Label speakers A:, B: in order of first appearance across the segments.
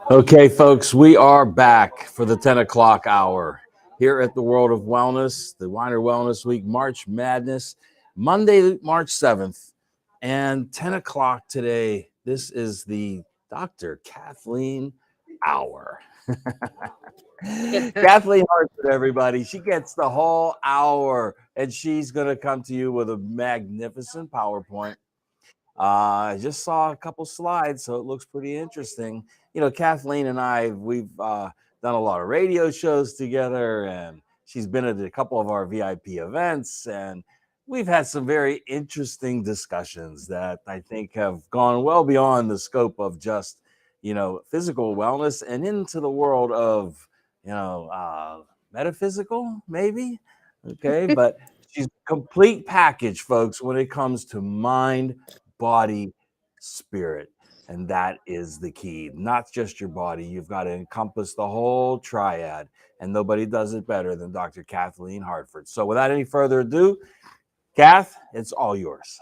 A: Okay, folks, we are back for the 10 o'clock hour here at the World of Wellness, the Weiner Wellness Week, March Madness, Monday, March 7th, and 10 o'clock today. This is the Dr. Kathleen Hour. Kathleen Hartford, everybody. She gets the whole hour, and she's going to come to you with a magnificent PowerPoint. I just saw a couple slides, so it looks pretty interesting. You know, Kathleen and we've done a lot of radio shows together, and she's been at a couple of our VIP events, and we've had some very interesting discussions that I think have gone well beyond the scope of just, physical wellness and into the world of, metaphysical, maybe. Okay, but she's a complete package, folks, when it comes to mind, body, spirit. And that is the key. Not just your body. You've got to encompass the whole triad. And nobody does it better than Dr. Kathleen Hartford. So without any further ado, Kath, it's all yours.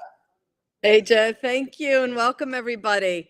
B: Hey, Jeff, thank you, and welcome everybody.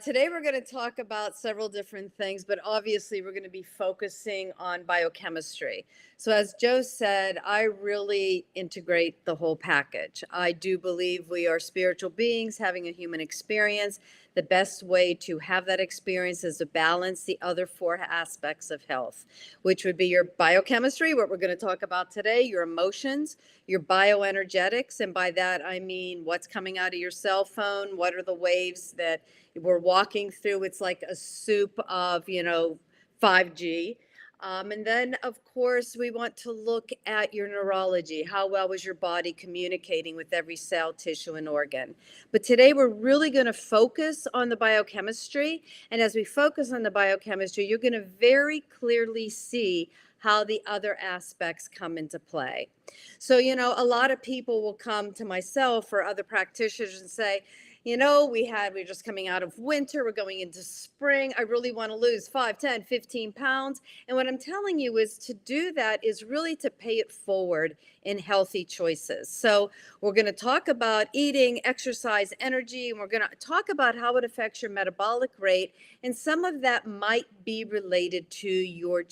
B: Today we're going to talk about several different things, but obviously we're going to be focusing on biochemistry. So as Joe said, I really integrate the whole package. I do believe we are spiritual beings having a human experience. The best way to have that experience is to balance the other four aspects of health, which would be your biochemistry, what we're going to talk about today, your emotions, your bioenergetics, and by that I mean what's coming out of your cell phone, what are the waves that we're walking through. It's like a soup of 5G. And then, of course, we want to look at your neurology. How well is your body communicating with every cell, tissue, and organ? But today we're really going to focus on the biochemistry. And as we focus on the biochemistry, you're going to very clearly see how the other aspects come into play. So, a lot of people will come to myself or other practitioners and say, we're just coming out of winter, we're going into spring, I really want to lose 5, 10, 15 pounds. And what I'm telling you is to do that is really to pay it forward in healthy choices. So we're going to talk about eating, exercise, energy, and we're going to talk about how it affects your metabolic rate. And some of that might be related to your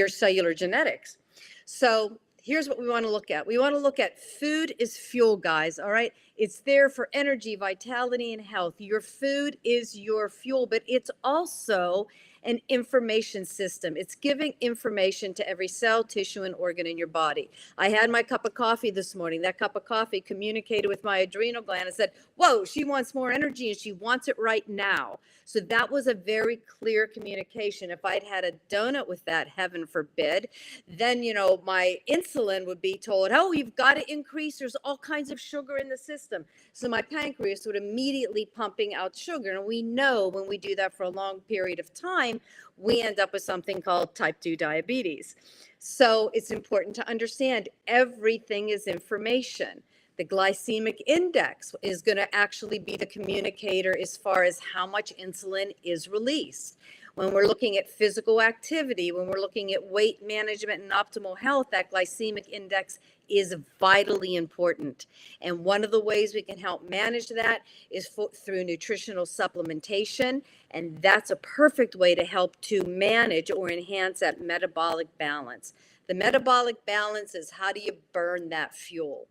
B: cellular genetics. So here's what we want to look at. We want to look at food is fuel, guys. All right. It's there for energy, vitality, and health. Your food is your fuel, but it's also an information system. It's giving information to every cell, tissue, and organ in your body. I had my cup of coffee this morning. That cup of coffee communicated with my adrenal gland and said, whoa, she wants more energy and she wants it right now. So that was a very clear communication. If I'd had a donut with that, heaven forbid, then, my insulin would be told, oh, you've got to increase. There's all kinds of sugar in the system. So my pancreas would immediately pumping out sugar. And we know when we do that for a long period of time, we end up with something called type 2 diabetes. So it's important to understand everything is information. The glycemic index is going to actually be the communicator as far as how much insulin is released. When we're looking at physical activity, when we're looking at weight management and optimal health, that glycemic index is vitally important. And one of the ways we can help manage that is through nutritional supplementation. And that's a perfect way to help to manage or enhance that metabolic balance. The metabolic balance is how do you burn that fuel?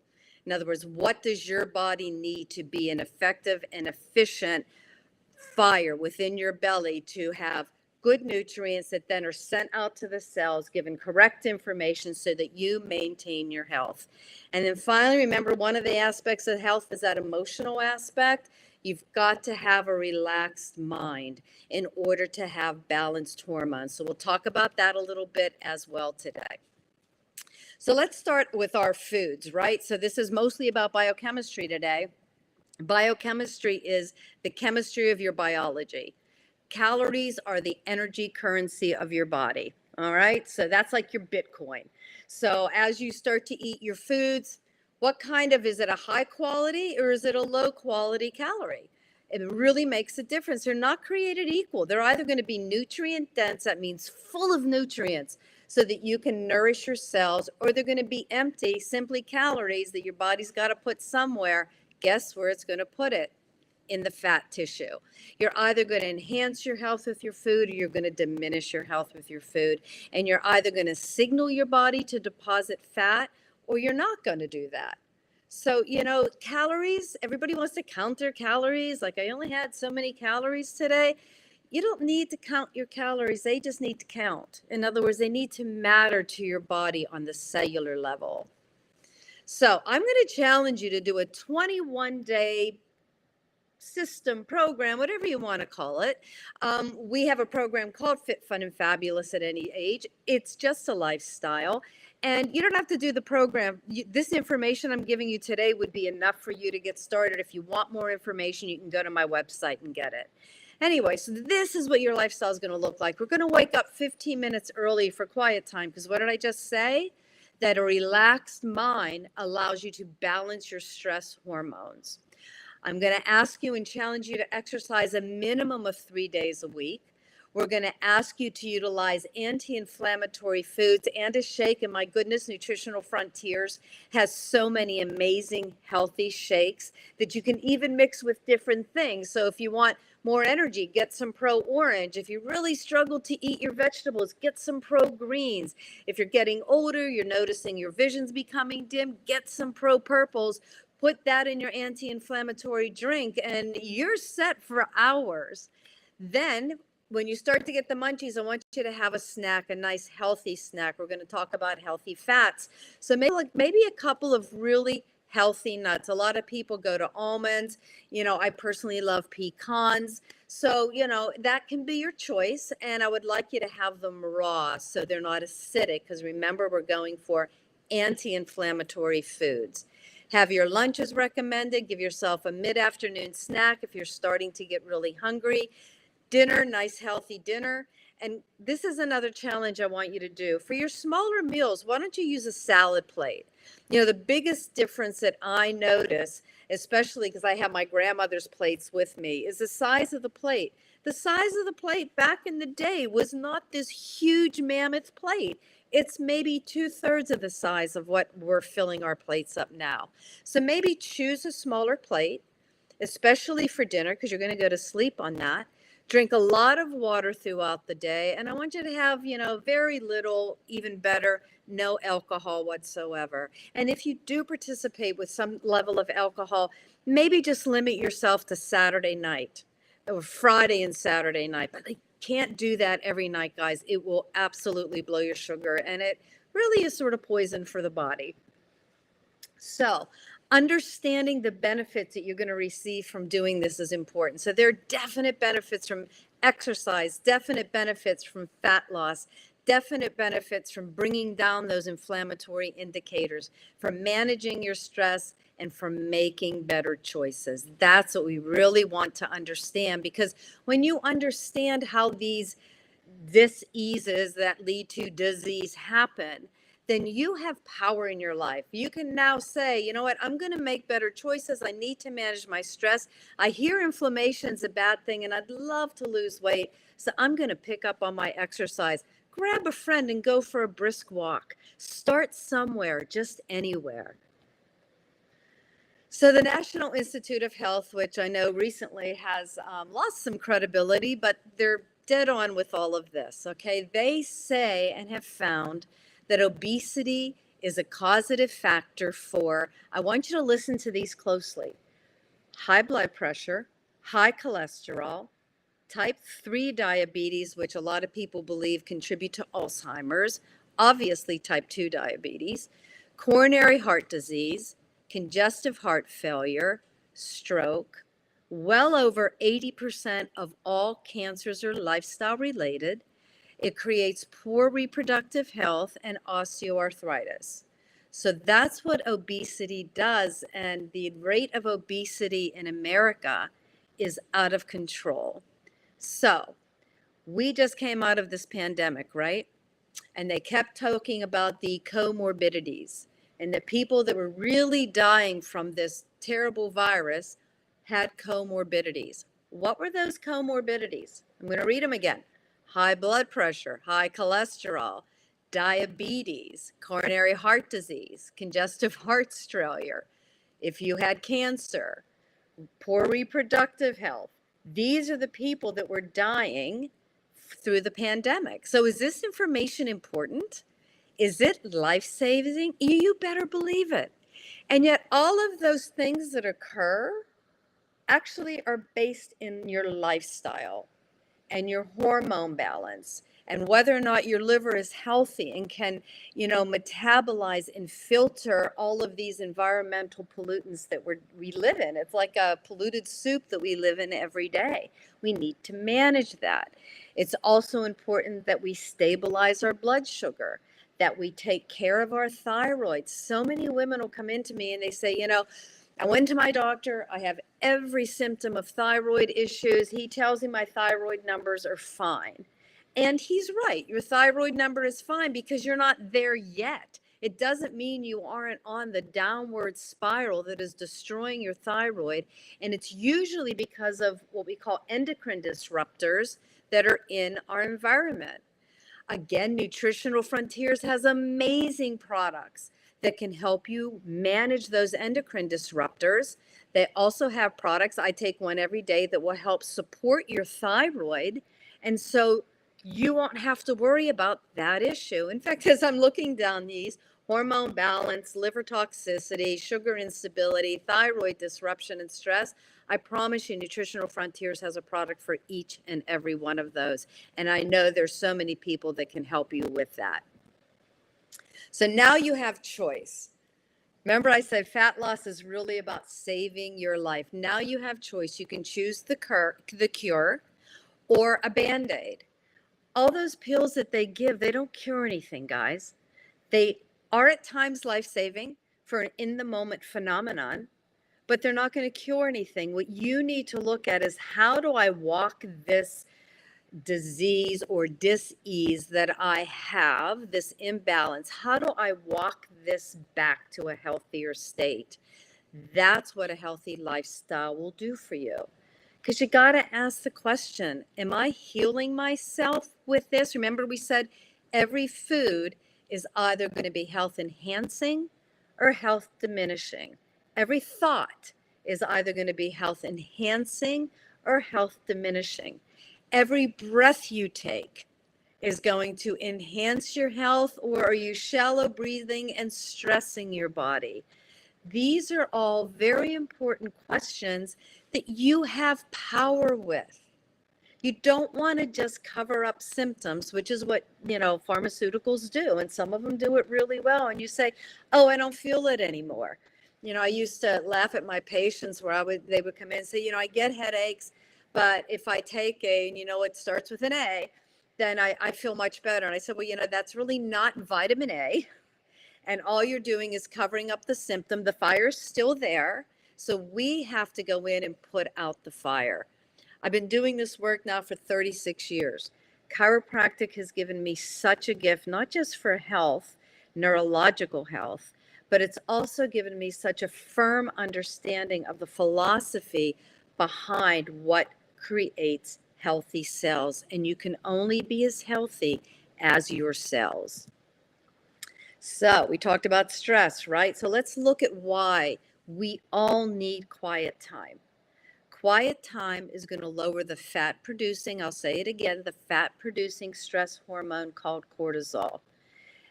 B: In other words, what does your body need to be an effective and efficient fire within your belly to have good nutrients that then are sent out to the cells, given correct information so that you maintain your health. And then finally, remember, one of the aspects of health is that emotional aspect. You've got to have a relaxed mind in order to have balanced hormones. So we'll talk about that a little bit as well today. So let's start with our foods, right? So this is mostly about biochemistry today. Biochemistry is the chemistry of your biology. Calories are the energy currency of your body. All right. So that's like your Bitcoin. So as you start to eat your foods, what kind of, is it a high quality or is it a low quality calorie? It really makes a difference. They're not created equal. They're either going to be nutrient dense, that means full of nutrients, so that you can nourish your cells, or they're going to be empty, simply calories that your body's got to put somewhere. Guess where it's going to put it? in the fat tissue. You're either going to enhance your health with your food, or you're going to diminish your health with your food. And you're either going to signal your body to deposit fat, or you're not going to do that. So, calories, everybody wants to count their calories. Like, I only had so many calories today. You don't need to count your calories. They just need to count. In other words, they need to matter to your body on the cellular level. So I'm going to challenge you to do a 21-day system, program, whatever you want to call it. We have a program called Fit, Fun, and Fabulous at any age. It's just a lifestyle. And you don't have to do the program. This information I'm giving you today would be enough for you to get started. If you want more information, you can go to my website and get it. Anyway, so this is what your lifestyle is going to look like. We're going to wake up 15 minutes early for quiet time, because what did I just say? That a relaxed mind allows you to balance your stress hormones. I'm going to ask you and challenge you to exercise a minimum of 3 days a week. We're going to ask you to utilize anti-inflammatory foods and a shake. And my goodness, Nutritional Frontiers has so many amazing, healthy shakes that you can even mix with different things. So if you want more energy, get some Pro Orange. If you really struggle to eat your vegetables, get some Pro Greens. If you're getting older, you're noticing your vision's becoming dim, get some Pro Purples. Put that in your anti-inflammatory drink, and you're set for hours. Then, when you start to get the munchies, I want you to have a snack, a nice healthy snack. We're going to talk about healthy fats. So maybe a couple of really healthy nuts. A lot of people go to almonds. I personally love pecans. So, that can be your choice. And I would like you to have them raw so they're not acidic, because remember, we're going for anti-inflammatory foods. Have your lunch as recommended. Give yourself a mid-afternoon snack if you're starting to get really hungry. Dinner, nice healthy dinner. And this is another challenge I want you to do. For your smaller meals, why don't you use a salad plate? The biggest difference that I notice, especially because I have my grandmother's plates with me, is the size of the plate. The size of the plate back in the day was not this huge mammoth plate. It's maybe 2/3 of the size of what we're filling our plates up now. So maybe choose a smaller plate, especially for dinner, because you're going to go to sleep on that. Drink a lot of water throughout the day. And I want you to have, very little, even better, no alcohol whatsoever. And if you do participate with some level of alcohol, maybe just limit yourself to Saturday night or Friday and Saturday night. But can't do that every night, guys. It will absolutely blow your sugar, and it really is sort of poison for the body. So understanding the benefits that you're going to receive from doing this is important. So there are definite benefits from exercise, definite benefits from fat loss, definite benefits from bringing down those inflammatory indicators, from managing your stress, and from making better choices. That's what we really want to understand, because when you understand how these diseases that lead to disease happen, then you have power in your life. You can now say, you know what, I'm going to make better choices. I need to manage my stress. I hear inflammation is a bad thing, and I'd love to lose weight. So I'm going to pick up on my exercise. Grab a friend and go for a brisk walk. Start somewhere, just anywhere. So the National Institute of Health, which I know recently has lost some credibility, but they're dead on with all of this, okay? They say and have found that obesity is a causative factor for, I want you to listen to these closely, high blood pressure, high cholesterol, type 3 diabetes, which a lot of people believe contribute to Alzheimer's, obviously type 2 diabetes, coronary heart disease, congestive heart failure, stroke. Well over 80% of all cancers are lifestyle related. It creates poor reproductive health and osteoarthritis. So that's what obesity does. And the rate of obesity in America is out of control. So we just came out of this pandemic, right? And they kept talking about the comorbidities. And the people that were really dying from this terrible virus had comorbidities. What were those comorbidities? I'm going to read them again. High blood pressure, high cholesterol, diabetes, coronary heart disease, congestive heart failure. If you had cancer, poor reproductive health. These are the people that were dying through the pandemic. So is this information important? Is it life-saving? You better believe it. And yet all of those things that occur actually are based in your lifestyle and your hormone balance and whether or not your liver is healthy and can, metabolize and filter all of these environmental pollutants that we live in. It's like a polluted soup that we live in every day. We need to manage that. It's also important that we stabilize our blood sugar, that we take care of our thyroid. So many women will come into me and they say, I went to my doctor. I have every symptom of thyroid issues. He tells me my thyroid numbers are fine. And he's right. Your thyroid number is fine because you're not there yet. It doesn't mean you aren't on the downward spiral that is destroying your thyroid. And it's usually because of what we call endocrine disruptors that are in our environment. Again, Nutritional Frontiers has amazing products that can help you manage those endocrine disruptors. They also have products, I take one every day, that will help support your thyroid. And so you won't have to worry about that issue. In fact, as I'm looking down these, hormone balance, liver toxicity, sugar instability, thyroid disruption, and stress, I promise you Nutritional Frontiers has a product for each and every one of those. And I know there's so many people that can help you with that. So now you have choice. Remember I said fat loss is really about saving your life. Now you have choice. You can choose the cure or a Band-Aid. All those pills that they give, they don't cure anything, guys. They are at times life-saving for an in-the-moment phenomenon, but they're not going to cure anything. What you need to look at is, how do I walk this disease or dis-ease that I have, this imbalance? How do I walk this back to a healthier state? That's what a healthy lifestyle will do for you. Because you got to ask the question, am I healing myself with this? Remember we said every food is either going to be health enhancing or health diminishing. Every thought is either going to be health enhancing or health diminishing. Every breath you take is going to enhance your health, or are you shallow breathing and stressing your body? These are all very important questions that you have power with. You don't want to just cover up symptoms, which is what, pharmaceuticals do. And some of them do it really well. And you say, oh, I don't feel it anymore. I used to laugh at my patients where they would come in and say, I get headaches, but if I take it starts with an A, then I feel much better. And I said, well, that's really not vitamin A. And all you're doing is covering up the symptom. The fire's still there. So we have to go in and put out the fire. I've been doing this work now for 36 years. Chiropractic has given me such a gift, not just for health, neurological health, but it's also given me such a firm understanding of the philosophy behind what creates healthy cells. And you can only be as healthy as your cells. So we talked about stress, right? So let's look at why we all need quiet time. Quiet time is going to lower the fat producing, I'll say it again, the fat producing stress hormone called cortisol.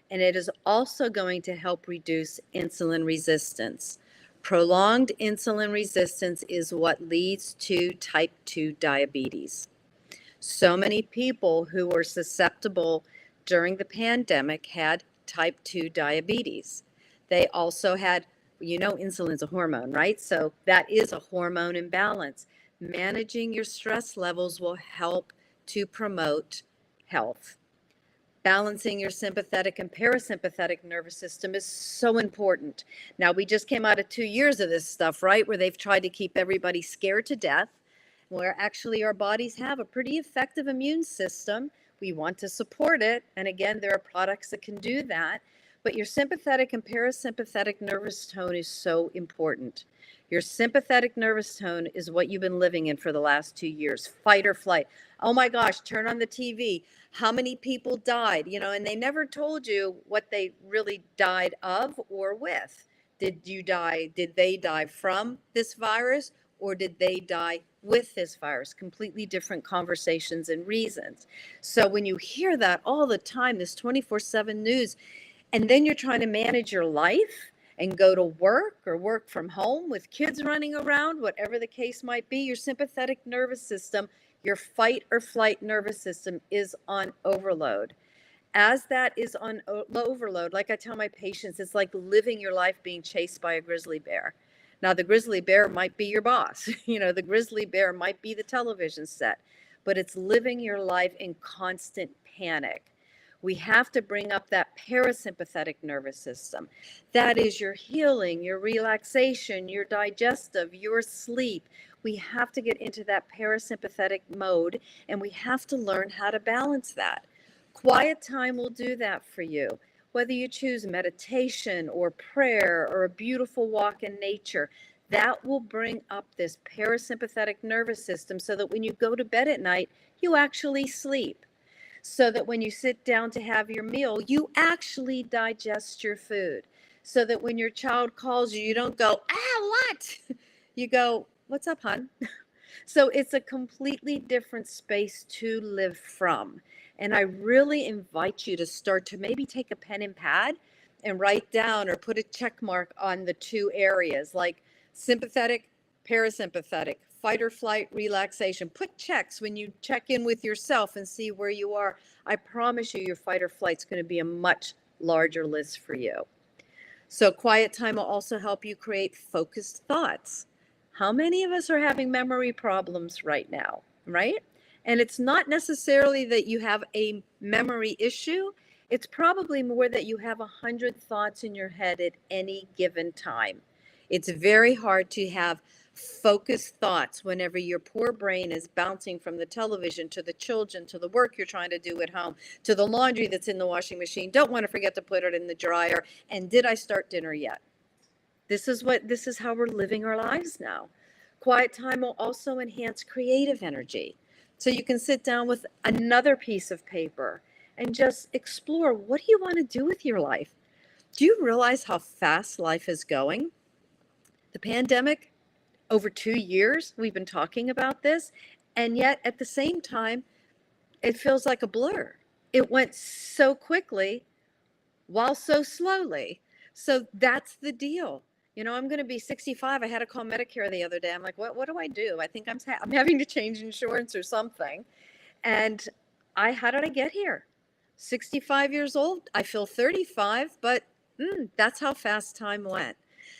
B: And it is also going to help reduce insulin resistance. Prolonged insulin resistance is what leads to type 2 diabetes. So many people who were susceptible during the pandemic had type 2 diabetes. They also had, insulin's a hormone, right? So that is a hormone imbalance. Managing your stress levels will help to promote health. Balancing your sympathetic and parasympathetic nervous system is so important. Now, we just came out of 2 years of this stuff, right? Where they've tried to keep everybody scared to death, where actually our bodies have a pretty effective immune system. We want to support it. And again, there are products that can do that. But your sympathetic and parasympathetic nervous tone is so important. Your sympathetic nervous tone is what you've been living in for the last 2 years. Fight or flight. Oh my gosh, turn on the TV. How many people died? And they never told you what they really died of or with. Did they die from this virus, or did they die with this virus? Completely different conversations and reasons. So when you hear that all the time, this 24/7 news, and then you're trying to manage your life and go to work or work from home with kids running around, whatever the case might be, your sympathetic nervous system, your fight or flight nervous system is on overload. As that is on overload, like I tell my patients, it's like living your life being chased by a grizzly bear. Now, the grizzly bear might be your boss. The grizzly bear might be the television set, but it's living your life in constant panic. We have to bring up that parasympathetic nervous system. That is your healing, your relaxation, your digestive, your sleep. We have to get into that parasympathetic mode, and we have to learn how to balance that. Quiet time will do that for you. Whether you choose meditation or prayer or a beautiful walk in nature, that will bring up this parasympathetic nervous system so that when you go to bed at night, you actually sleep. So that when you sit down to have your meal, you actually digest your food. So that when your child calls you, you don't go, what? You go, what's up, hon? So it's a completely different space to live from. And I really invite you to start to maybe take a pen and pad and write down or put a check mark on the two areas, like sympathetic, parasympathetic, fight or flight, relaxation. Put checks when you check in with yourself and see where you are. I promise you, your fight or flight's going to be a much larger list for you. So quiet time will also help you create focused thoughts. How many of us are having memory problems right now, right? And it's not necessarily that you have a memory issue. It's probably more that you have 100 thoughts in your head at any given time. It's very hard to have focused thoughts whenever your poor brain is bouncing from the television to the children, to the work you're trying to do at home, to the laundry that's in the washing machine. Don't want to forget to put it in the dryer. And did I start dinner yet? This is how we're living our lives now. Quiet time will also enhance creative energy. So you can sit down with another piece of paper and just explore, what do you want to do with your life? Do you realize how fast life is going? The pandemic, over 2 years, we've been talking about this, and yet at the same time, it feels like a blur. It went so quickly while so slowly. So that's the deal. I'm going to be 65. I had to call Medicare the other day. I'm like, what do I do? I think I'm having to change insurance or something. And how did I get here? 65 years old. I feel 35, but that's how fast time went.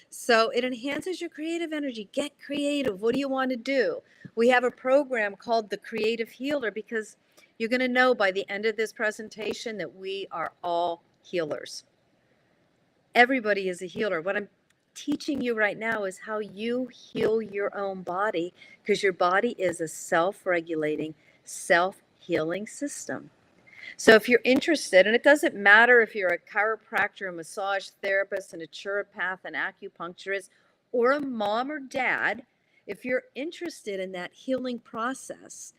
B: So it enhances your creative energy. Get creative. What do you want to do? We have a program called the Creative Healer, because you're going to know by the end of this presentation that we are all healers. Everybody is a healer. What I'm teaching you right now is how you heal your own body, because your body is a self-regulating, self-healing system. So if you're interested, and it doesn't matter if you're a chiropractor, a massage therapist, a naturopath, an acupuncturist, or a mom or dad, if you're interested in that healing process,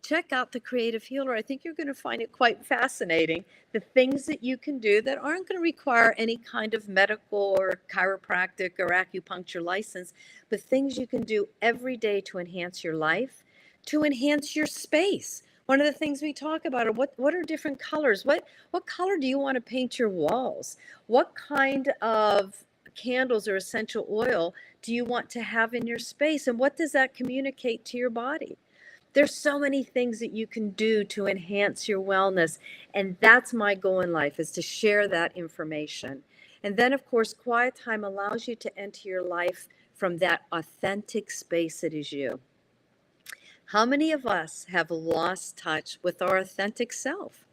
B: check out the Creative Healer. I think you're going to find it quite fascinating. The things that you can do that aren't going to require any kind of medical or chiropractic or acupuncture license, but things you can do every day to enhance your life, to enhance your space. One of the things we talk about are what are different colors? What color do you want to paint your walls? What kind of candles or essential oil do you want to have in your space? And what does that communicate to your body? There's so many things that you can do to enhance your wellness. And that's my goal in life, is to share that information. And then, of course, quiet time allows you to enter your life from that authentic space that is you. How many of us have lost touch with our authentic self?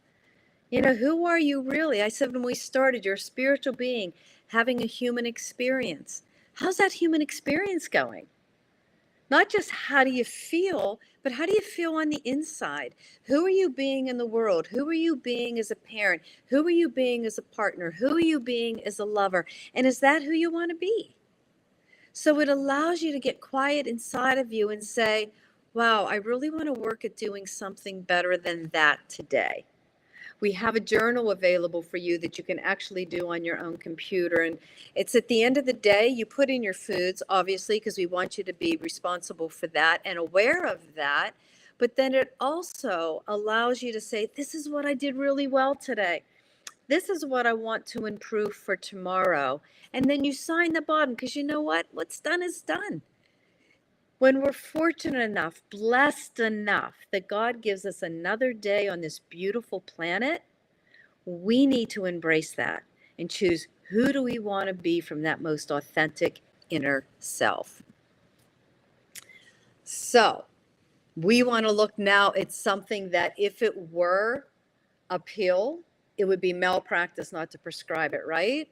B: Who are you really? I said when we started, you're a spiritual being having a human experience. How's that human experience going? Not just how do you feel, but how do you feel on the inside? Who are you being in the world? Who are you being as a parent? Who are you being as a partner? Who are you being as a lover? And is that who you want to be? So it allows you to get quiet inside of you and say, wow, I really want to work at doing something better than that today. We have a journal available for you that you can actually do on your own computer. And it's at the end of the day, you put in your foods, obviously, because we want you to be responsible for that and aware of that. But then it also allows you to say, this is what I did really well today. This is what I want to improve for tomorrow. And then you sign the bottom, because you know what? What's done is done. When we're fortunate enough, blessed enough that God gives us another day on this beautiful planet, we need to embrace that and choose, who do we want to be from that most authentic inner self. So we want to look now at something that, if it were a pill, it would be malpractice not to prescribe it, right?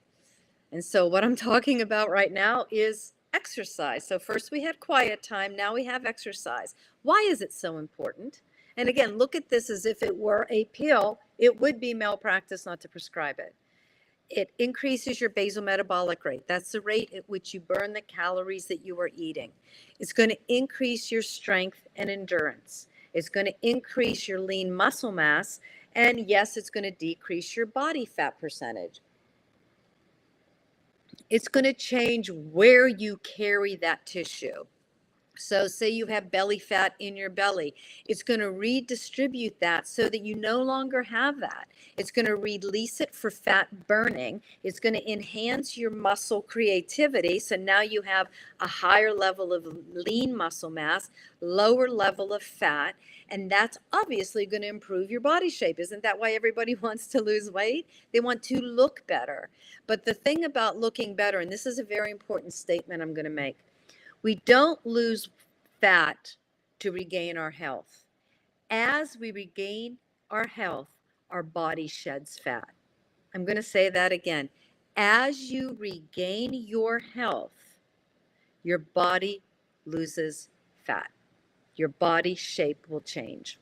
B: And so what I'm talking about right now is exercise. So first we had quiet time, now we have exercise. Why is it so important? And again, look at this as if it were a pill. It would be malpractice not to prescribe it. It increases your basal metabolic rate. That's the rate at which you burn the calories that you are eating. It's going to increase your strength and endurance. It's going to increase your lean muscle mass. And yes, it's going to decrease your body fat percentage. It's going to change where you carry that tissue. So say you have belly fat in your belly, it's going to redistribute that so that you no longer have that. It's going to release it for fat burning. It's going to enhance your muscle creativity. So now you have a higher level of lean muscle mass, lower level of fat, and that's obviously going to improve your body shape. Isn't that why everybody wants to lose weight? They want to look better. But the thing about looking better, and this is a very important statement I'm going to make, we don't lose fat to regain our health. As we regain our health, our body sheds fat. I'm going to say that again. As you regain your health, your body loses fat. Your body shape will change.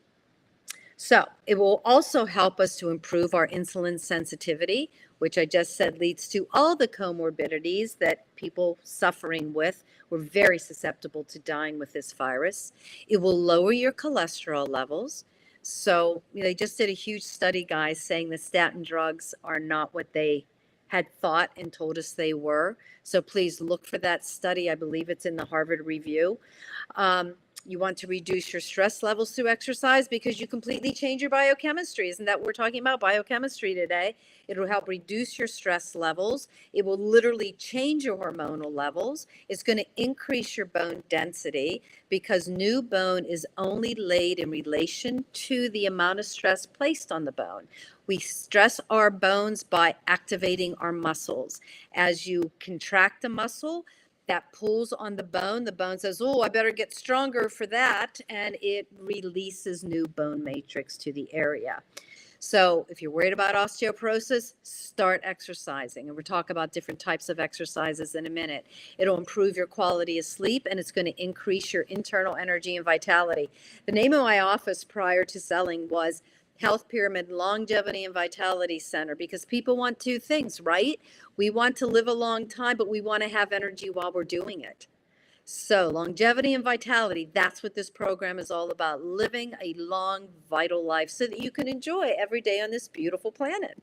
B: So it will also help us to improve our insulin sensitivity, which I just said leads to all the comorbidities that people suffering with. We're very susceptible to dying with this virus. It will lower your cholesterol levels. So they just did a huge study, guys, saying the statin drugs are not what they had thought and told us they were. So please look for that study. I believe it's in the Harvard Review. You want to reduce your stress levels through exercise because you completely change your biochemistry. Isn't that what we're talking about? Biochemistry today. It will help reduce your stress levels. It will literally change your hormonal levels. It's going to increase your bone density because new bone is only laid in relation to the amount of stress placed on the bone. We stress our bones by activating our muscles. As you contract a muscle, that pulls on the bone says, oh, I better get stronger for that. And it releases new bone matrix to the area. So if you're worried about osteoporosis, start exercising. And we'll talk about different types of exercises in a minute. It'll improve your quality of sleep, and it's going to increase your internal energy and vitality. The name of my office prior to selling was Health Pyramid Longevity and Vitality Center, because people want two things, right? We want to live a long time, but we want to have energy while we're doing it. So longevity and vitality, that's what this program is all about, living a long, vital life so that you can enjoy every day on this beautiful planet.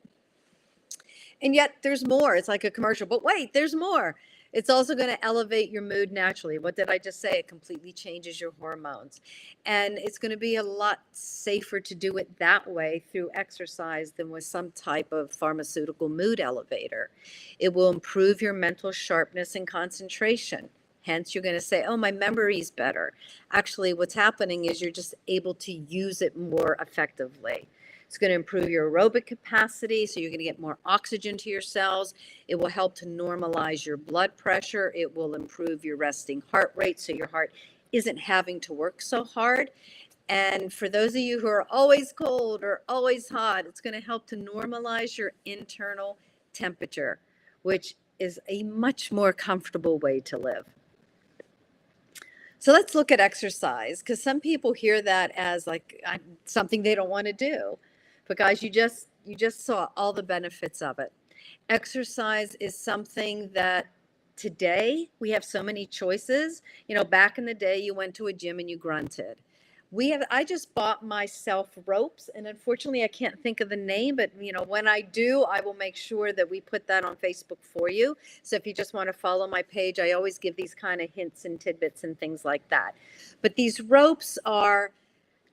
B: And yet there's more. It's like a commercial, but wait, there's more. It's also going to elevate your mood naturally. What did I just say? It completely changes your hormones. And it's going to be a lot safer to do it that way through exercise than with some type of pharmaceutical mood elevator. It will improve your mental sharpness and concentration. Hence, you're going to say, oh, my memory's better. Actually, what's happening is you're just able to use it more effectively. It's going to improve your aerobic capacity, so you're going to get more oxygen to your cells. It will help to normalize your blood pressure. It will improve your resting heart rate, so your heart isn't having to work so hard. And for those of you who are always cold or always hot, it's going to help to normalize your internal temperature, which is a much more comfortable way to live. So let's look at exercise, because some people hear that as like something they don't want to do. But guys, you just saw all the benefits of it. Exercise is something that today we have so many choices. Back in the day, you went to a gym and you grunted. I just bought myself ropes, and unfortunately I can't think of the name, but when I do, I will make sure that we put that on Facebook for you. So if you just want to follow my page, I always give these kind of hints and tidbits and things like that. But these ropes are,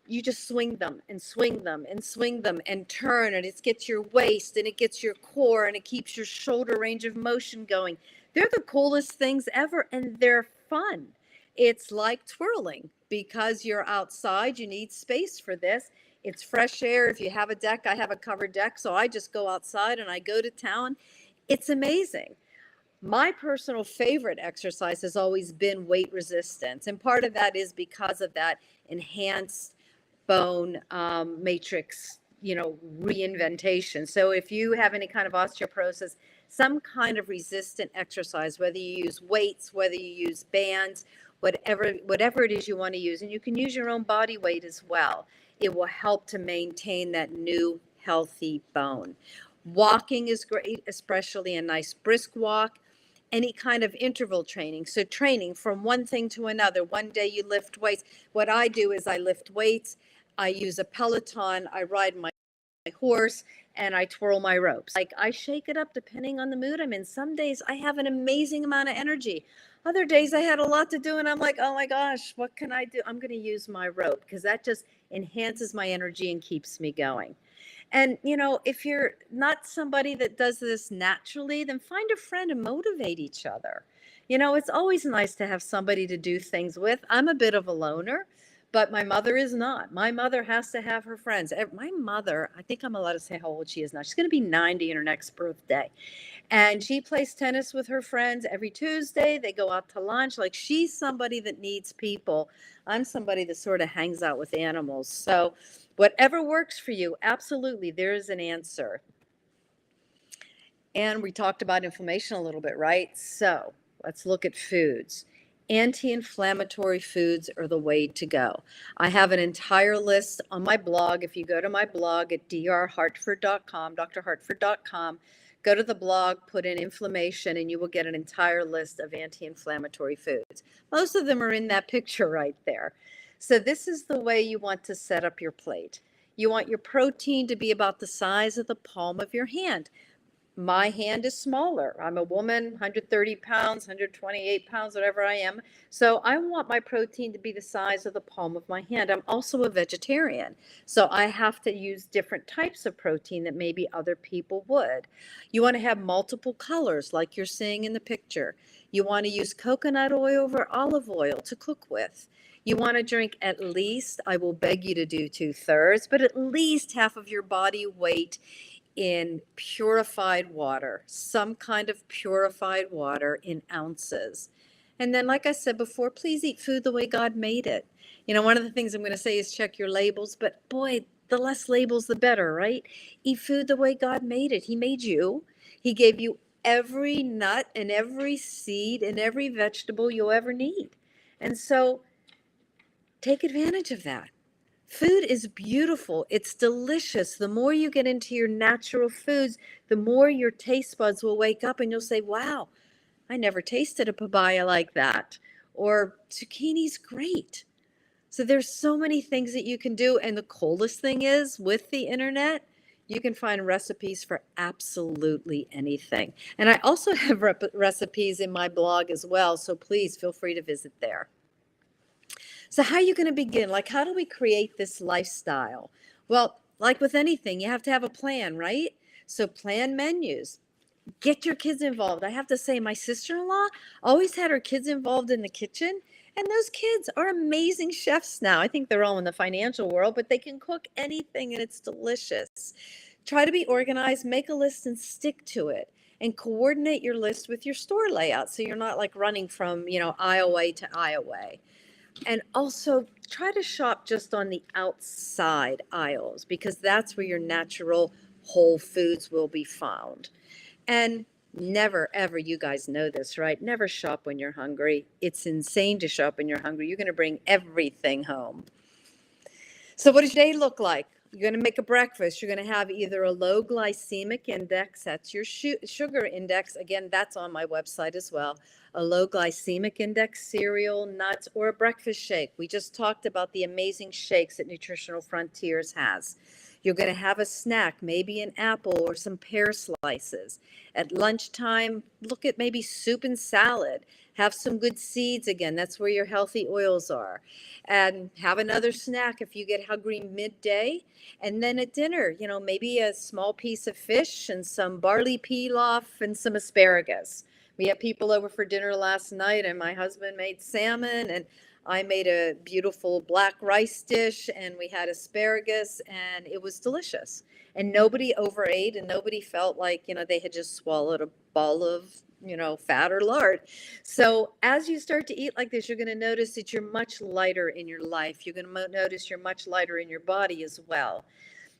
B: you just swing them and swing them and swing them and turn, and it gets your waist and it gets your core and it keeps your shoulder range of motion going. They're the coolest things ever, and they're fun. It's like twirling because you're outside. You need space for this. It's fresh air. If you have a deck, I have a covered deck, so I just go outside and I go to town. It's amazing. My personal favorite exercise has always been weight resistance, and part of that is because of that enhanced bone matrix, reinventation. So if you have any kind of osteoporosis, some kind of resistant exercise, whether you use weights, whether you use bands, whatever it is you want to use, and you can use your own body weight as well, it will help to maintain that new healthy bone. Walking is great, especially a nice brisk walk. Any kind of interval training. So training from one thing to another. One day you lift weights. What I do is I lift weights. I use a Peloton. I ride my horse, and I twirl my ropes. Like, I shake it up depending on the mood I'm in. Some days I have an amazing amount of energy. Other days I had a lot to do and I'm like, oh my gosh, what can I do? I'm going to use my rope because that just enhances my energy and keeps me going. And, if you're not somebody that does this naturally, then find a friend and motivate each other. It's always nice to have somebody to do things with. I'm a bit of a loner, but my mother is not. My mother has to have her friends. My mother, I think I'm allowed to say how old she is now. She's going to be 90 in her next birthday. And she plays tennis with her friends every Tuesday. They go out to lunch. Like, she's somebody that needs people. I'm somebody that sort of hangs out with animals. So whatever works for you, absolutely, there is an answer. And we talked about inflammation a little bit, right? So let's look at foods. Anti-inflammatory foods are the way to go. I have an entire list on my blog. If you go to my blog at drhartford.com, drhartford.com, go to the blog, put in inflammation, and you will get an entire list of anti-inflammatory foods. Most of them are in that picture right there. So this is the way you want to set up your plate. You want your protein to be about the size of the palm of your hand. My hand is smaller. I'm a woman, 130 pounds, 128 pounds, whatever I am. So I want my protein to be the size of the palm of my hand. I'm also a vegetarian, so I have to use different types of protein that maybe other people would. You want to have multiple colors like you're seeing in the picture. You want to use coconut oil over olive oil to cook with. You want to drink at least, I will beg you to do 2/3, but at least half of your body weight in purified water, some kind of purified water in ounces. And then, like I said before, please eat food the way God made it. One of the things I'm going to say is check your labels, but boy, the less labels, the better, right? Eat food the way God made it. He made you. He gave you every nut and every seed and every vegetable you'll ever need. And so take advantage of that. Food is beautiful. It's delicious. The more you get into your natural foods, the more your taste buds will wake up and you'll say, wow, I never tasted a papaya like that. Or zucchini's great. So there's so many things that you can do. And the coolest thing is, with the internet, you can find recipes for absolutely anything. And I also have recipes in my blog as well. So please feel free to visit there. So how are you going to begin? Like, how do we create this lifestyle? Well, like with anything, you have to have a plan, right? So plan menus. Get your kids involved. I have to say, my sister-in-law always had her kids involved in the kitchen, and those kids are amazing chefs now. I think they're all in the financial world, but they can cook anything, and it's delicious. Try to be organized, make a list, and stick to it. And coordinate your list with your store layout so you're not like running from, aisle way to aisle way. And also try to shop just on the outside aisles because that's where your natural whole foods will be found. And never, ever, you guys know this, right? Never shop when you're hungry. It's insane to shop when you're hungry. You're going to bring everything home. So what does your day look like? You're going to make a breakfast. You're going to have either a low glycemic index, that's your sugar index. Again, that's on my website as well. a low glycemic index cereal, nuts, or a breakfast shake. We just talked about the amazing shakes that Nutritional Frontiers has. You're going to have a snack, maybe an apple or some pear slices. At lunchtime, look at maybe soup and salad. Have some good seeds again. That's where your healthy oils are. And have another snack if you get hungry midday. And then at dinner, maybe a small piece of fish and some barley pilaf and some asparagus. We had people over for dinner last night, and my husband made salmon, and I made a beautiful black rice dish, and we had asparagus, and it was delicious. And nobody overate, and nobody felt like, they had just swallowed a ball of, fat or lard. So as you start to eat like this, you're going to notice that you're much lighter in your life. You're going to notice you're much lighter in your body as well.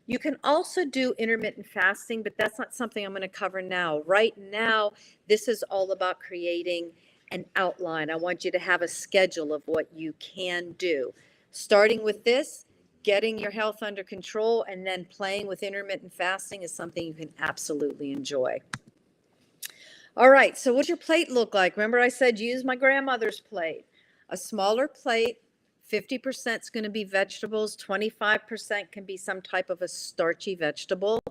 B: You can also do intermittent fasting, but that's not something I'm going to cover now. Right now, this is all about creating an outline. I want you to have a schedule of what you can do. Starting with this, getting your health under control, and then playing with intermittent fasting is something you can absolutely enjoy. All right, so what's your plate look like? Remember I said use my grandmother's plate. A smaller plate. 50% is going to be vegetables, 25% can be some type of a starchy vegetable,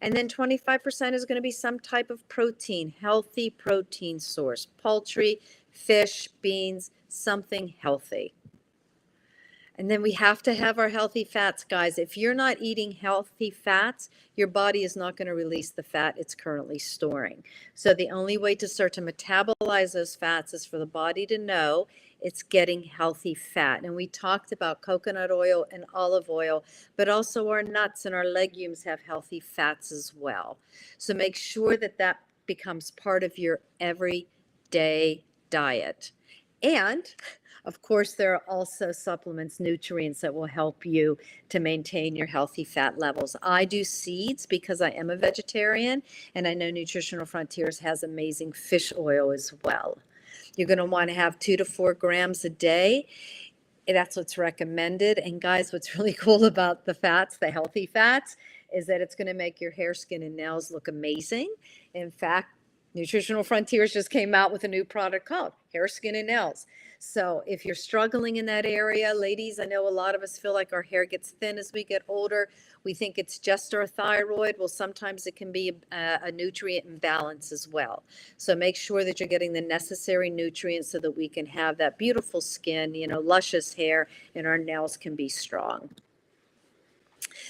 B: and then 25% is going to be some type of protein, healthy protein source, poultry, fish, beans, something healthy. And then we have to have our healthy fats, guys. If you're not eating healthy fats, your body is not going to release the fat it's currently storing. So the only way to start to metabolize those fats is for the body to know it's getting healthy fat. And we talked about coconut oil and olive oil, but also our nuts and our legumes have healthy fats as well. So make sure that that becomes part of your everyday diet. And of course, there are also supplements, nutrients that will help you to maintain your healthy fat levels. I do seeds because I am a vegetarian, and I know Nutritional Frontiers has amazing fish oil as well. You're going to want to have 2 to 4 grams a day. That's what's recommended. And guys, what's really cool about the fats, the healthy fats, is that it's going to make your hair, skin, and nails look amazing. In fact, Nutritional Frontiers just came out with a new product called Hair, Skin, and Nails. So if you're struggling in that area, ladies, I know a lot of us feel like our hair gets thin as we get older. We think it's just our thyroid. Well, sometimes it can be a nutrient imbalance as well. So make sure that you're getting the necessary nutrients so that we can have that beautiful skin, luscious hair, and our nails can be strong.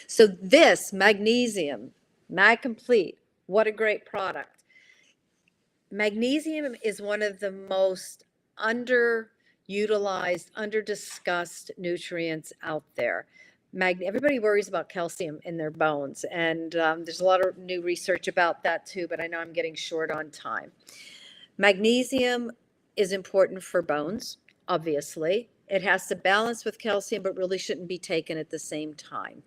B: So this magnesium, Mag Complete, what a great product. Magnesium is one of the most underutilized, underdiscussed nutrients out there. Everybody worries about calcium in their bones, and there's a lot of new research about that too, but I know I'm getting short on time. Magnesium is important for bones, obviously. It has to balance with calcium, but really shouldn't be taken at the same time.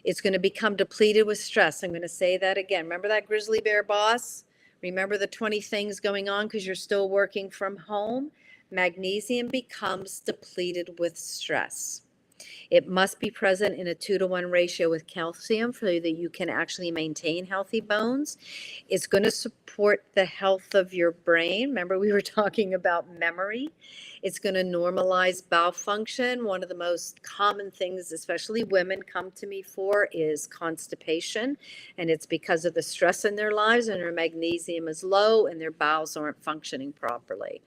B: It's going to become depleted with stress. I'm going to say that again. Remember that grizzly bear boss? Remember the 20 things going on because you're still working from home? Magnesium becomes depleted with stress. It must be present in a 2-to-1 ratio with calcium so that you can actually maintain healthy bones. It's going to support the health of your brain. Remember, we were talking about memory. It's going to normalize bowel function. One of the most common things, especially women come to me for, is constipation. And it's because of the stress in their lives and their magnesium is low and their bowels aren't functioning properly.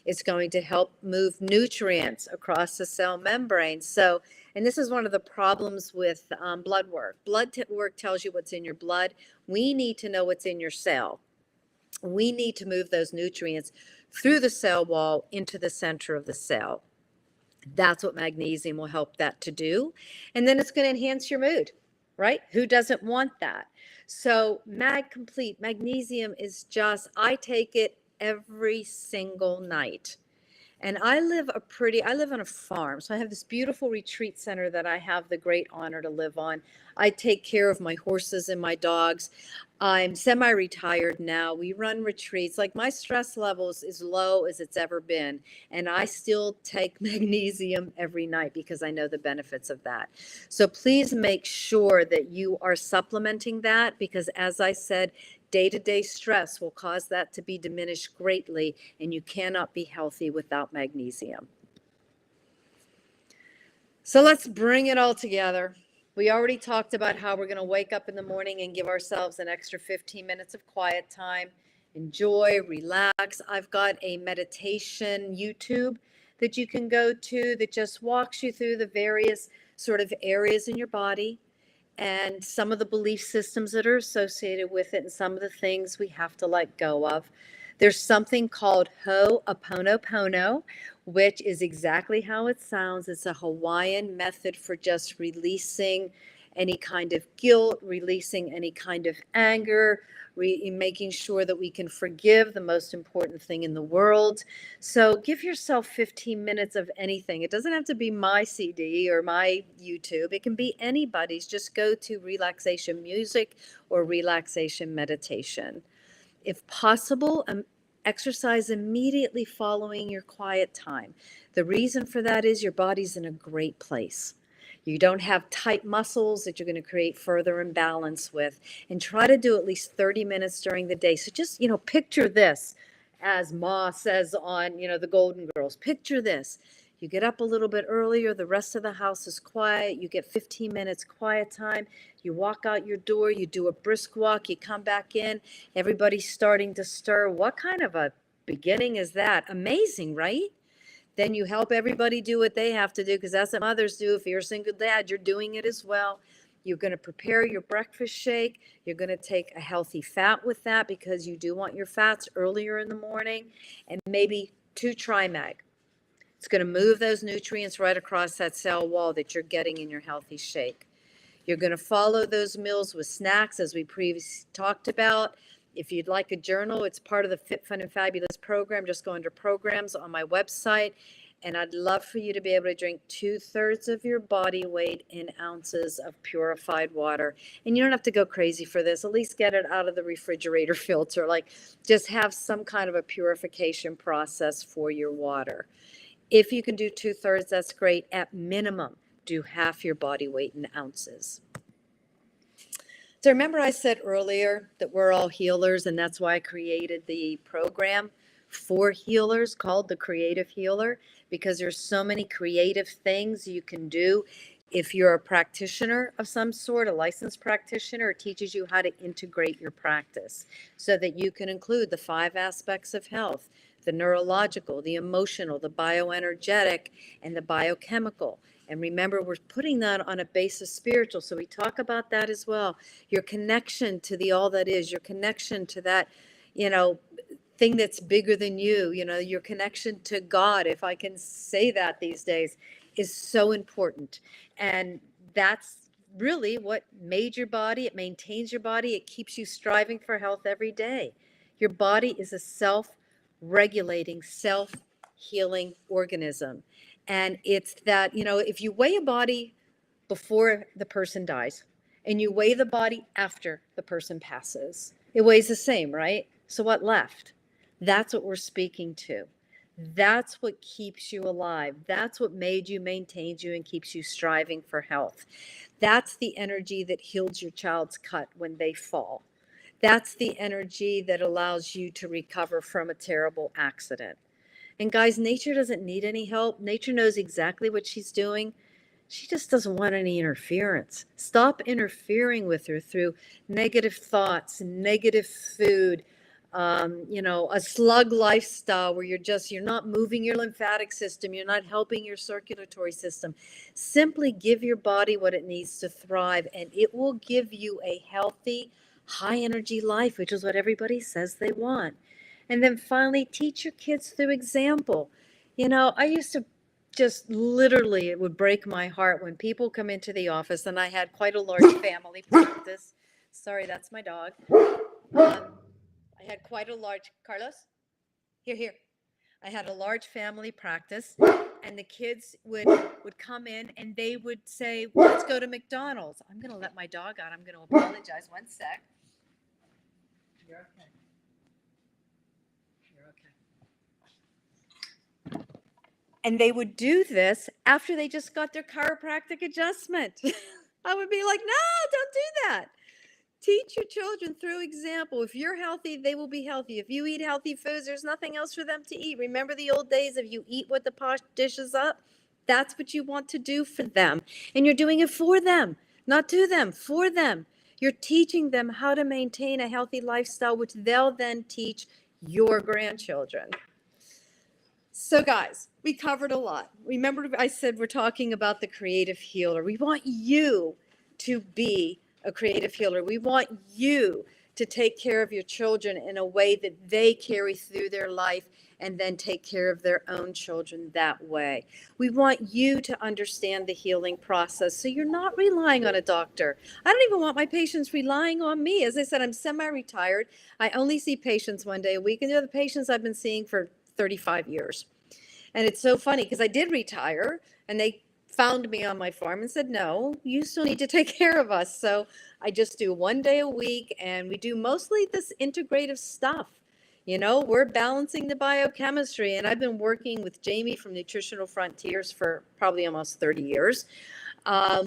B: It's going to help move nutrients across the cell membrane. So, and this is one of the problems with blood work. Blood work tells you what's in your blood. We need to know what's in your cell. We need to move those nutrients through the cell wall into the center of the cell. That's what magnesium will help that to do. And then it's going to enhance your mood, right? Who doesn't want that? So Mag Complete, magnesium is just, I take it every single night. And I live on a farm. So I have this beautiful retreat center that I have the great honor to live on. I take care of my horses and my dogs. I'm semi-retired now. We run retreats. Like my stress levels is low as it's ever been. And I still take magnesium every night because I know the benefits of that. So please make sure that you are supplementing that because as I said, Day-to-day stress will cause that to be diminished greatly, and you cannot be healthy without magnesium. So let's bring it all together. We already talked about how we're going to wake up in the morning and give ourselves an extra 15 minutes of quiet time. Enjoy, relax. I've got a meditation YouTube that you can go to that just walks you through the various sort of areas in your body and some of the belief systems that are associated with it and some of the things we have to let go of. There's something called Ho'oponopono, which is exactly how it sounds. It's a Hawaiian method for just releasing any kind of guilt, releasing any kind of anger, making sure that we can forgive, the most important thing in the world. So give yourself 15 minutes of anything. It doesn't have to be my CD or my YouTube. It can be anybody's. Just go to relaxation music or relaxation meditation. If possible, exercise immediately following your quiet time. The reason for that is your body's in a great place. You don't have tight muscles that you're going to create further imbalance with. And try to do at least 30 minutes during the day. So just, picture this, as Ma says on, the Golden Girls. Picture this. You get up a little bit earlier, the rest of the house is quiet, you get 15 minutes quiet time, you walk out your door, you do a brisk walk, you come back in, everybody's starting to stir. What kind of a beginning is that? Amazing, right? Then you help everybody do what they have to do, because that's what mothers do. If you're a single dad, you're doing it as well. You're going to prepare your breakfast shake. You're going to take a healthy fat with that, because you do want your fats earlier in the morning, and maybe 2 Trimag. It's going to move those nutrients right across that cell wall that you're getting in your healthy shake. You're going to follow those meals with snacks, as we previously talked about. If you'd like a journal, it's part of the Fit, Fun, and Fabulous program. Just go under programs on my website. And I'd love for you to be able to drink 2/3 of your body weight in ounces of purified water. And you don't have to go crazy for this. At least get it out of the refrigerator filter. Just have some kind of a purification process for your water. If you can do 2/3, that's great. At minimum, do half your body weight in ounces. So remember I said earlier that we're all healers, and that's why I created the program for healers called the Creative Healer, because there's so many creative things you can do. If you're a practitioner of some sort, a licensed practitioner, it teaches you how to integrate your practice so that you can include the 5 aspects of health: the neurological, the emotional, the bioenergetic, and the biochemical. And remember, we're putting that on a basis spiritual. So we talk about that as well. Your connection to the all that is, your connection to that, thing that's bigger than you, your connection to God, if I can say that these days, is so important. And that's really what made your body. It maintains your body. It keeps you striving for health every day. Your body is a self-regulating, self-healing organism. And it's that, if you weigh a body before the person dies and you weigh the body after the person passes, it weighs the same, right? So what left? That's what we're speaking to. That's what keeps you alive. That's what made you, maintains you, and keeps you striving for health. That's the energy that heals your child's cut when they fall. That's the energy that allows you to recover from a terrible accident. And guys, nature doesn't need any help. Nature knows exactly what she's doing. She just doesn't want any interference. Stop interfering with her through negative thoughts, negative food, a slug lifestyle where you're not moving your lymphatic system. You're not helping your circulatory system. Simply give your body what it needs to thrive, and it will give you a healthy, high energy life, which is what everybody says they want. And then finally, teach your kids through example. I used to just literally, it would break my heart when people come into the office, and I had quite a large family practice. Sorry, that's my dog. I had quite a large, Carlos, here. I had a large family practice, and the kids would come in and they would say, let's go to McDonald's. I'm going to let my dog out. I'm going to apologize. One sec. You're okay. And they would do this after they just got their chiropractic adjustment. I would be like, no, don't do that. Teach your children through example. If you're healthy, they will be healthy. If you eat healthy foods, there's nothing else for them to eat. Remember the old days of you eat what the posh dishes up? That's what you want to do for them. And you're doing it for them, not to them, for them. You're teaching them how to maintain a healthy lifestyle, which they'll then teach your grandchildren. So guys, we covered a lot. Remember I said we're talking about the creative healer. We want you to be a creative healer. We want you to take care of your children in a way that they carry through their life and then take care of their own children that way. We want you to understand the healing process so you're not relying on a doctor. I don't even want my patients relying on me. As I said, I'm semi-retired. I only see patients one day a week, and they're the patients I've been seeing for 35 years. And it's so funny because I did retire and they found me on my farm and said, no, you still need to take care of us. So I just do one day a week, and we do mostly this integrative stuff. You know, we're balancing the biochemistry, and I've been working with Jamie from Nutritional Frontiers for probably almost 30 years.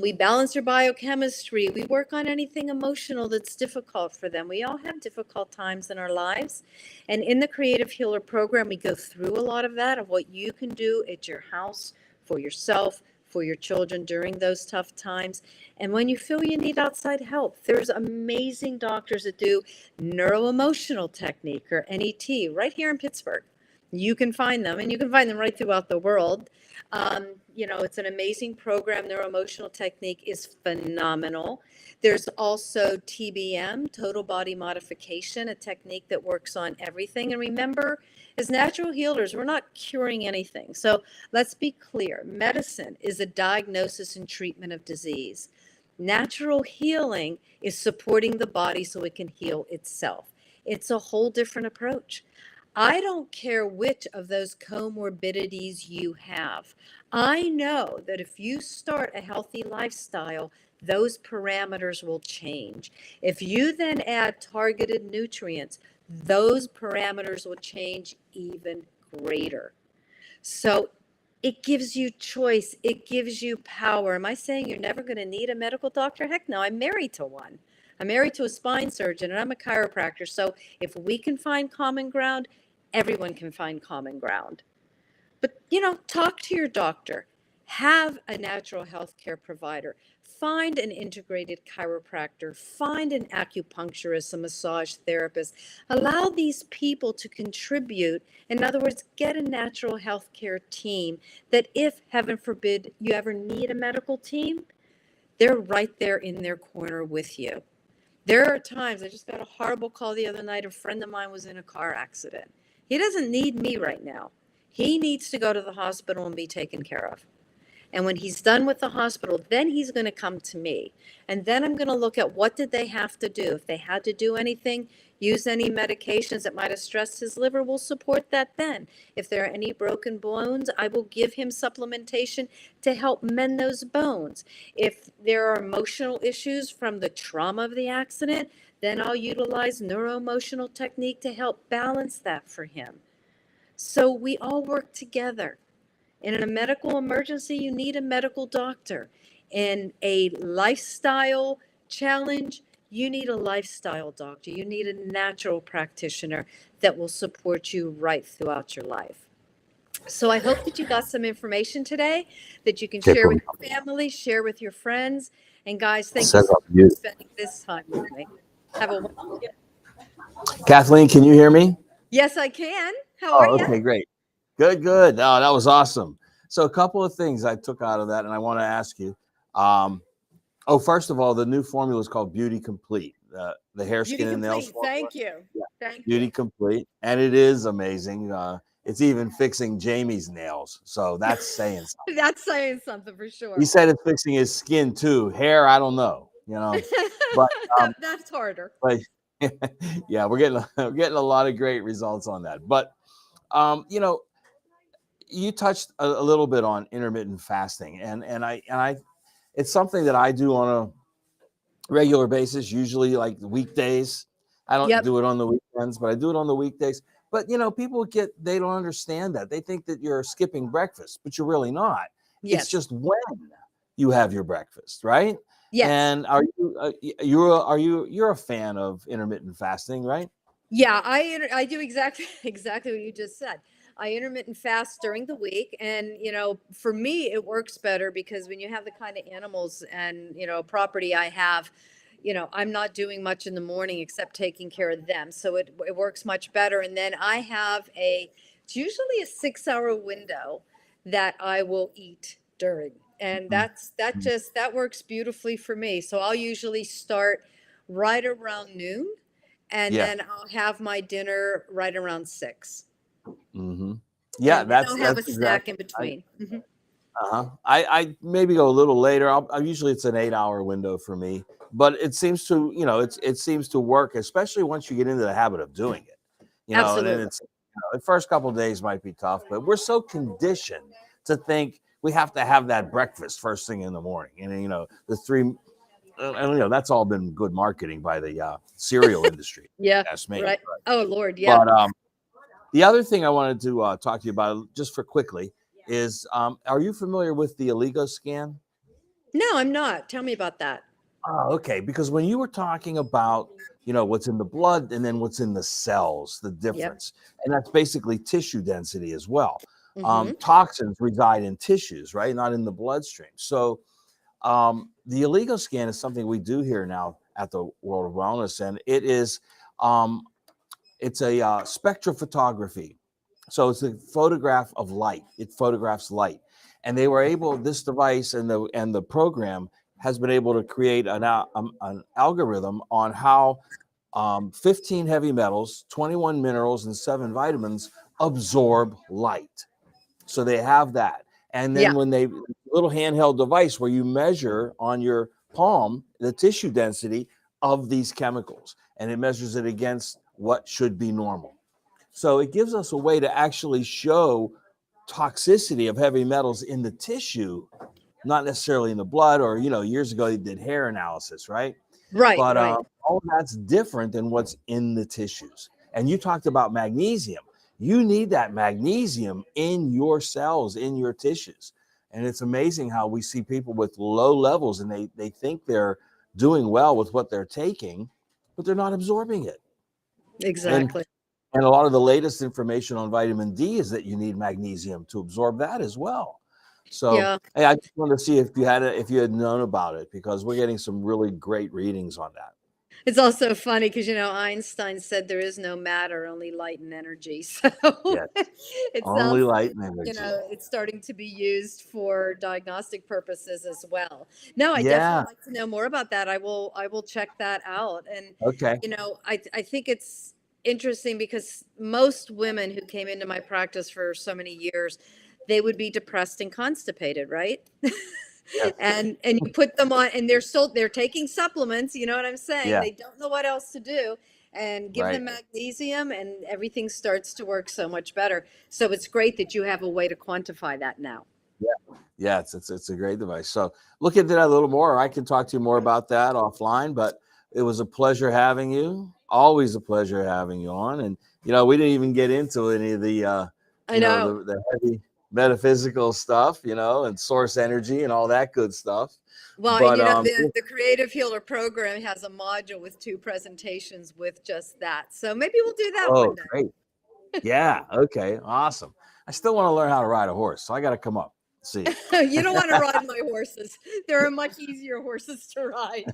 B: We balance their biochemistry. We work on anything emotional that's difficult for them. We all have difficult times in our lives. And in the Creative Healer program, we go through a lot of that, of what you can do at your house, for yourself, for your children during those tough times. And when you feel you need outside help, there's amazing doctors that do neuroemotional technique, or NET, right here in Pittsburgh. You can find them, and you can find them right throughout the world. You know, it's an amazing program. Neuroemotional technique is phenomenal. There's also TBM, total body modification, a technique that works on everything. And remember, as natural healers, we're not curing anything. So let's be clear. Medicine is a diagnosis and treatment of disease. Natural healing is supporting the body so it can heal itself. It's a whole different approach. I don't care which of those comorbidities you have. I know that if you start a healthy lifestyle, those parameters will change. If you then add targeted nutrients, those parameters will change even greater. So it gives you choice. It gives you power. Am I saying you're never going to need a medical doctor? Heck no, I'm married to one. I'm married to a spine surgeon, and I'm a chiropractor. So if we can find common ground, everyone can find common ground. But, you know, talk to your doctor. Have a natural health care provider. Find an integrated chiropractor. Find an acupuncturist, a massage therapist. Allow these people to contribute. In other words, get a natural health care team that if, heaven forbid, you ever need a medical team, they're right there in their corner with you. There are times, I just got a horrible call the other night. A friend of mine was in a car accident. He doesn't need me right now. He needs to go to the hospital and be taken care of. And when he's done with the hospital, then he's going to come to me. And then I'm going to look at what did they have to do. If they had to do anything, use any medications that might have stressed his liver, we'll support that then. If there are any broken bones, I will give him supplementation to help mend those bones. If there are emotional issues from the trauma of the accident, then I'll utilize neuroemotional technique to help balance that for him. So we all work together. In a medical emergency, you need a medical doctor. In a lifestyle challenge, you need a lifestyle doctor. You need a natural practitioner that will support you right throughout your life. So I hope that you got some information today that you can share with your family, share with your friends. And guys, thank you so much for spending this time with me. Have a wonderful day.
A: Kathleen, can you hear me?
B: Yes, I can. How are you?
A: Okay, great. Good. Oh, that was awesome. So a couple of things I took out of that, and I want to ask you. First of all, the new formula is called Beauty Complete. The hair,
B: Beauty
A: skin, and nails
B: Complete.
A: formula.
B: Thank you.
A: Yeah.
B: Thank
A: Beauty
B: you.
A: Complete, and it is amazing. It's even fixing Jamie's nails, so that's saying something.
B: That's saying something for sure.
A: He said it's fixing his skin too. Hair, I don't know, but
B: that's harder.
A: But yeah, we're getting a lot of great results on that. But you touched a little bit on intermittent fasting, and I it's something that I do on a regular basis, usually like weekdays. I don't do it on the weekends, but I do it on the weekdays. But people they don't understand that. They think that you're skipping breakfast, but you're really not.
B: Yes.
A: It's just when you have your breakfast, right?
B: Yes.
A: And you're a fan of intermittent fasting, right?
B: Yeah, I do exactly exactly what you just said. I intermittent fast during the week, and for me it works better because when you have the kind of animals and property I have, I'm not doing much in the morning except taking care of them, so it works much better. And then I have it's usually a 6 hour window that I will eat during, and
A: Mhm.
B: that works beautifully for me. So I'll usually start right around noon, and
A: Yeah.
B: then I'll have my dinner right around 6.
A: Hmm. Yeah,
B: And then I'll
A: that's
B: have a snack in
A: exactly.
B: between. Mhm.
A: I maybe go a little later. I usually it's an 8 hour window for me, but it seems to it seems to work, especially once you get into the habit of doing it. And then
B: Absolutely.
A: it's the first couple of days might be tough, but we're so conditioned to think we have to have that breakfast first thing in the morning, and then, the three. And that's all been good marketing by the cereal industry.
B: Yeah,
A: Ask me.
B: right. Oh, Lord, yeah.
A: But the other thing I wanted to talk to you about, just for quickly, is are you familiar with the Oligo scan?
B: No, I'm not. Tell me about that.
A: Oh, okay. Because when you were talking about, what's in the blood and then what's in the cells, the
B: Yep.
A: difference, and that's basically tissue density as well.
B: Mhm.
A: Toxins reside in tissues, right? Not in the bloodstream. So the Oligo scan is something we do here now at the World of Wellness, and um, it's a spectrophotography. So it's a photograph of light. It photographs light, and they were able. This device and the program has been able to create an algorithm on how 15 heavy metals, 21 minerals, and 7 vitamins absorb light. So they have that, and then
B: Yeah.
A: when they little handheld device where you measure on your palm the tissue density of these chemicals, and it measures it against what should be normal. So it gives us a way to actually show toxicity of heavy metals in the tissue, not necessarily in the blood. Or years ago they did hair analysis, right?
B: Right,
A: But
B: right.
A: all that's different than what's in the tissues. And you talked about magnesium. You need that magnesium in your cells, in your tissues. And it's amazing how we see people with low levels, and they think they're doing well with what they're taking, but they're not absorbing it. And
B: Exactly.
A: and a lot of the latest information on vitamin D is that you need magnesium to absorb that as well. So,
B: Yeah.
A: hey, I just wanted to see if you had known about it, because we're getting some really great readings on that.
B: It's also funny because, Einstein said there is no matter, only light and energy. So
A: Yes,
B: it
A: only
B: sounds
A: light
B: like,
A: and energy.
B: it's starting to be used for diagnostic purposes as well. No, I
A: Yeah.
B: definitely like to know more about that. I will check that out. And,
A: Okay.
B: I think it's interesting because most women who came into my practice for so many years, they would be depressed and constipated, right?
A: Yes.
B: And you put them on, and they're taking supplements, you know what I'm saying?
A: Yeah.
B: They don't know what else to do, and give
A: Right.
B: them magnesium and everything starts to work so much better. So it's great that you have a way to quantify that now.
A: Yeah. Yeah. It's a great device. So look into that a little more. I can talk to you more about that offline. But it was a pleasure having you. Always a pleasure having you on. And we didn't even get into any of the
B: I know.
A: the heavy metaphysical stuff, and source energy and all that good stuff.
B: Well, and
A: But
B: the Creative Healer program has a module with 2 presentations with just that. So maybe we'll do that one
A: oh,
B: day.
A: great. Yeah. Okay. Awesome. I still want to learn how to ride a horse, so I got to come up. See you.
B: You don't want to ride my horses. There are much easier horses to ride.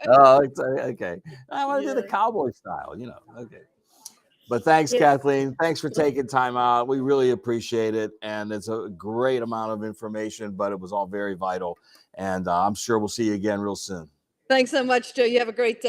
A: Oh, okay. I want to do the
B: Yeah.
A: cowboy style, Okay. But thanks,
B: Yeah.
A: Kathleen. Thanks for taking time out. We really appreciate it. And it's a great amount of information, but it was all very vital. And I'm sure we'll see you again real soon.
B: Thanks so much, Joe. You have a great day.